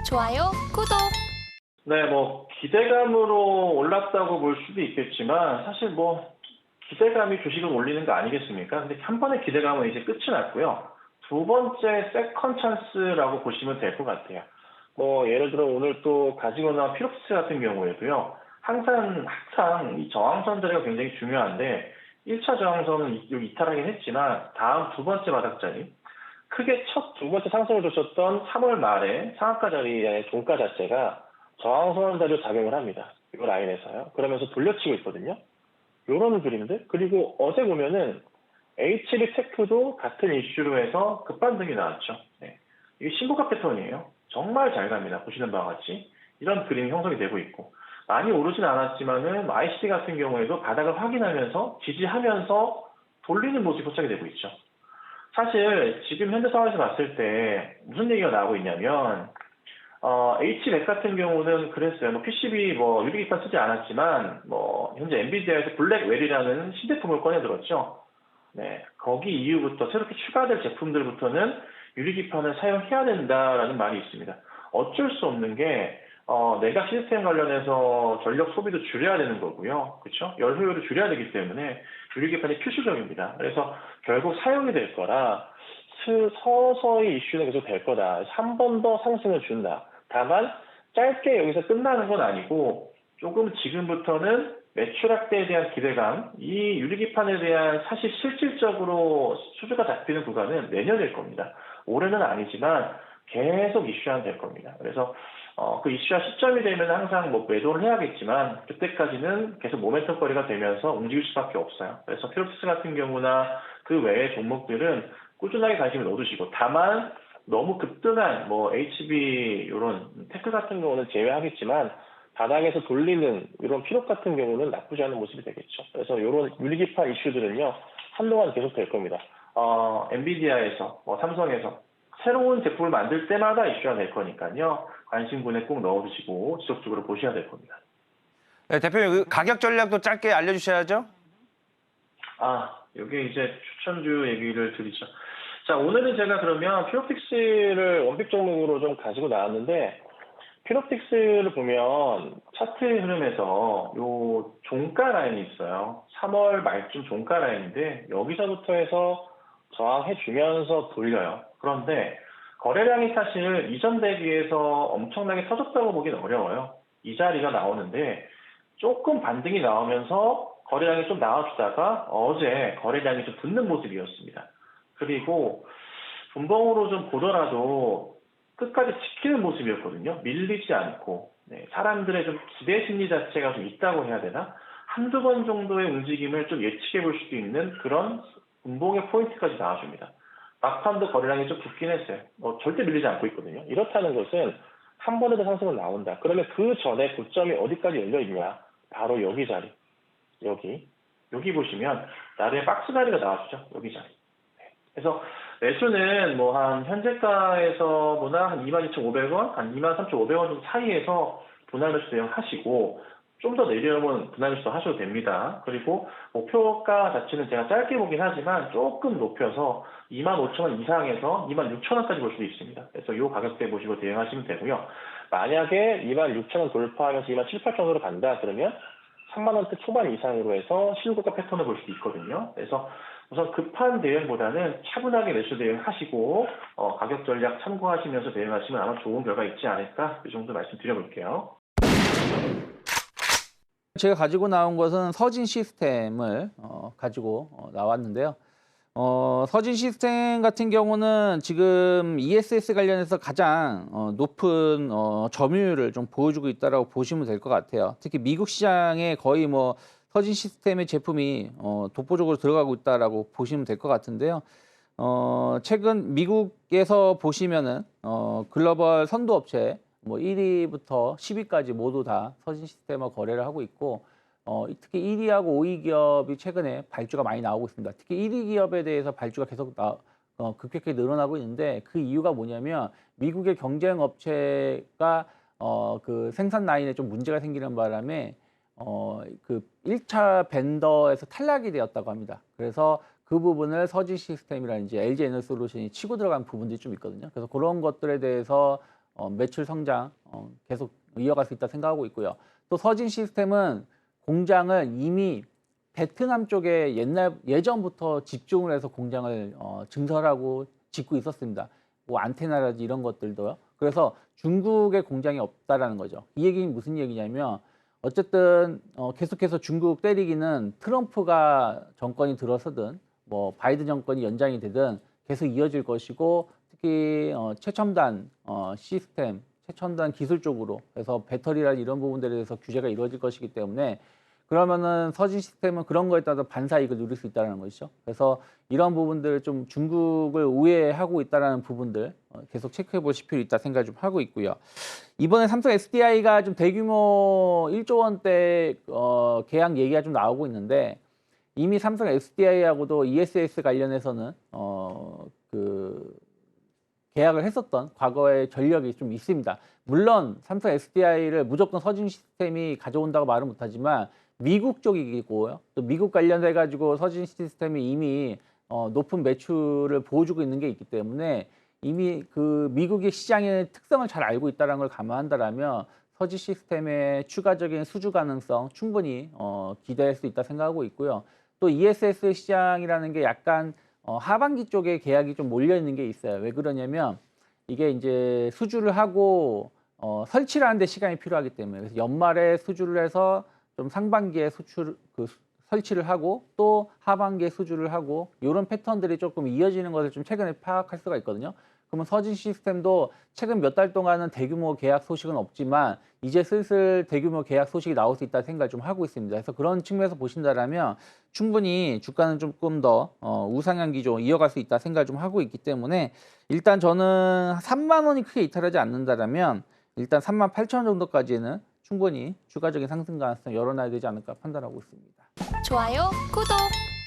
좋아요, 구독. 네, 기대감으로 올랐다고 볼 수도 있겠지만, 사실 기대감이 주식을 올리는 거 아니겠습니까? 근데 한 번의 기대감은 이제 끝이 났고요. 두 번째 세컨 찬스라고 보시면 될 것 같아요. 예를 들어 오늘 또 가지고 나온 피롭스 같은 경우에도요. 항상 이 저항선 자리가 굉장히 중요한데, 1차 저항선은 이탈하긴 했지만, 다음 두 번째 바닥자리, 크게 첫 두 번째 상승을 줬었던 3월 말에 상한가 자리의 종가 자체가 저항선 자리로 작용을 합니다. 이 라인에서요. 그러면서 돌려치고 있거든요. 요런 그림들. 그리고 어제 보면은 HB테크도 같은 이슈로 해서 급반등이 나왔죠. 네. 이게 신고가 패턴이에요. 정말 잘 갑니다. 보시는 바와 같이. 이런 그림이 형성이 되고 있고. 많이 오르진 않았지만은 ICD 같은 경우에도 바닥을 확인하면서 지지하면서 돌리는 모습이 포착이 되고 있죠. 사실 지금 현재 상황에서 봤을 때 무슨 얘기가 나오고 있냐면 HMAC 같은 경우는 그랬어요. PCB 유리기판 쓰지 않았지만 현재 엔비디아에서 블랙웰이라는 신제품을 꺼내들었죠. 네, 거기 이후부터 새롭게 추가될 제품들부터는 유리기판을 사용해야 된다라는 말이 있습니다. 어쩔 수 없는 게 내각 시스템 관련해서 전력 소비도 줄여야 되는 거고요. 그렇죠? 열 효율을 줄여야 되기 때문에 유리기판이 필수적입니다. 그래서 결국 사용이 될 거라 서서히 이슈는 계속 될 거다. 한 번 더 상승을 준다. 다만 짧게 여기서 끝나는 건 아니고 조금 지금부터는 매출 확대에 대한 기대감, 이 유리기판에 대한 사실 실질적으로 수주가 잡히는 구간은 내년일 겁니다. 올해는 아니지만 계속 이슈화는 될 겁니다. 그래서 그 이슈화 시점이 되면 항상 매도를 해야겠지만 그때까지는 계속 모멘텀거리가 되면서 움직일 수밖에 없어요. 그래서 피롭스 같은 경우나 그 외의 종목들은 꾸준하게 관심을 넣어두시고, 다만 너무 급등한 HB 이런 테크 같은 경우는 제외하겠지만 바닥에서 돌리는 이런 피롭 같은 경우는 나쁘지 않은 모습이 되겠죠. 그래서 이런 유리기판 이슈들은요 한동안 계속 될 겁니다. 엔비디아에서 삼성에서 새로운 제품을 만들 때마다 이슈가 될 거니까요. 관심군에 꼭 넣어두시고 지속적으로 보셔야 될 겁니다. 네, 대표님 그 가격 전략도 짧게 알려주셔야죠. 여기 이제 추천주 얘기를 드리죠. 자, 오늘은 제가 그러면 피로틱스를 원픽 종목으로 좀 가지고 나왔는데, 피로틱스를 보면 차트 흐름에서 요 종가 라인이 있어요. 3월 말쯤 종가 라인인데 여기서부터 해서 저항해 주면서 돌려요. 그런데 거래량이 사실 이전 대비해서 엄청나게 터졌다고 보기는 어려워요. 이 자리가 나오는데 조금 반등이 나오면서 거래량이 좀 나와주다가 어제 거래량이 좀 붙는 모습이었습니다. 그리고 분봉으로 좀 보더라도 끝까지 지키는 모습이었거든요. 밀리지 않고. 네, 사람들의 좀 기대 심리 자체가 좀 있다고 해야 되나? 한두 번 정도의 움직임을 좀 예측해 볼 수도 있는 그런 분봉의 포인트까지 나와줍니다. 막판도 거래량이 좀 붙긴 했어요. 절대 밀리지 않고 있거든요. 이렇다는 것은 한 번에 더 상승은 나온다. 그러면 그 전에 고점이 어디까지 열려 있냐? 바로 여기 자리. 여기 보시면 나중에 박스 자리가 나와주죠. 여기 자리. 그래서 매수는 한 현재가에서보다 한 22,500원, 한 23,500원 정도 사이에서 분할 매수 대응하시고, 좀 더 내려오면 분할 매수 하셔도 됩니다. 그리고 목표가 자체는 제가 짧게 보긴 하지만 조금 높여서 25,000원 이상에서 26,000원까지 볼 수도 있습니다. 그래서 이 가격대 보시고 대응하시면 되고요. 만약에 26,000원 돌파하면서 27,000원으로 간다 그러면 3만원대 초반 이상으로 해서 실고가 패턴을 볼 수도 있거든요. 그래서 우선 급한 대응보다는 차분하게 매수 대응하시고 가격 전략 참고하시면서 대응하시면 아마 좋은 결과 있지 않을까, 이 정도 말씀드려볼게요. 제가 가지고 나온 것은 서진 시스템을 가지고 나왔는데요. 서진 시스템 같은 경우는 지금 ESS 관련해서 가장 높은 점유율을 좀 보여주고 있다고 보시면 될 것 같아요. 특히 미국 시장에 거의 서진 시스템의 제품이 독보적으로 들어가고 있다라고 보시면 될 것 같은데요. 최근 미국에서 보시면은 글로벌 선도 업체 1위부터 10위까지 모두 다 서진 시스템과 거래를 하고 있고, 특히 1위하고 5위 기업이 최근에 발주가 많이 나오고 있습니다. 특히 1위 기업에 대해서 발주가 계속 급격히 늘어나고 있는데, 그 이유가 뭐냐면 미국의 경쟁 업체가 그 생산 라인에 좀 문제가 생기는 바람에 그 1차 벤더에서 탈락이 되었다고 합니다. 그래서 그 부분을 서진 시스템이라든지 LG 에너솔루션이 치고 들어간 부분들이 좀 있거든요. 그래서 그런 것들에 대해서 매출 성장 계속 이어갈 수 있다 생각하고 있고요. 또 서진 시스템은 공장을 이미 베트남 쪽에 예전부터 집중을 해서 공장을 증설하고 짓고 있었습니다. 뭐 안테나라든지 이런 것들도요. 그래서 중국에 공장이 없다라는 거죠. 이 얘기는 무슨 얘기냐면 어쨌든 계속해서 중국 때리기는 트럼프가 정권이 들어서든 뭐 바이든 정권이 연장이 되든 계속 이어질 것이고 특히 최첨단 시스템, 최첨단 기술 쪽으로 그래서 배터리라든지 이런 부분들에 대해서 규제가 이루어질 것이기 때문에 그러면은 서진 시스템은 그런 거에 따라 반사이익을 누릴 수 있다는 것이죠. 그래서 이런 부분들을 좀 중국을 우회하고 있다는 부분들 계속 체크해 보실 필요 있다 생각 좀 하고 있고요. 이번에 삼성 SDI가 좀 대규모 1조 원대 계약 얘기가 좀 나오고 있는데 이미 삼성 SDI하고도 ESS 관련해서는 그 계약을 했었던 과거의 전력이 좀 있습니다. 물론 삼성 SDI를 무조건 서진 시스템이 가져온다고 말은 못하지만 미국 쪽이고요. 또 미국 관련해 가지고 서진 시스템이 이미 높은 매출을 보여주고 있는 게 있기 때문에 이미 그 미국의 시장의 특성을 잘 알고 있다는 걸 감안한다라면 서진 시스템의 추가적인 수주 가능성 충분히 기대할 수 있다 생각하고 있고요. 또 ESS 시장이라는 게 약간 하반기 쪽에 계약이 좀 몰려 있는 게 있어요. 왜 그러냐면 이게 이제 수주를 하고 설치를 하는데 시간이 필요하기 때문에 그래서 연말에 수주를 해서 좀 상반기에 설치를 하고 또 하반기에 수주를 하고 이런 패턴들이 조금 이어지는 것을 좀 최근에 파악할 수가 있거든요. 그러면 서진 시스템도 최근 몇 달 동안은 대규모 계약 소식은 없지만 이제 슬슬 대규모 계약 소식이 나올 수 있다 생각을 좀 하고 있습니다. 그래서 그런 측면에서 보신다라면 충분히 주가는 조금 더 우상향 기조 이어갈 수 있다 생각을 좀 하고 있기 때문에 일단 저는 3만 원이 크게 이탈하지 않는다라면 일단 3만 8천 원 정도까지는 충분히 추가적인 상승 가능성 열어놔야 되지 않을까 판단하고 있습니다. 좋아요, 구독!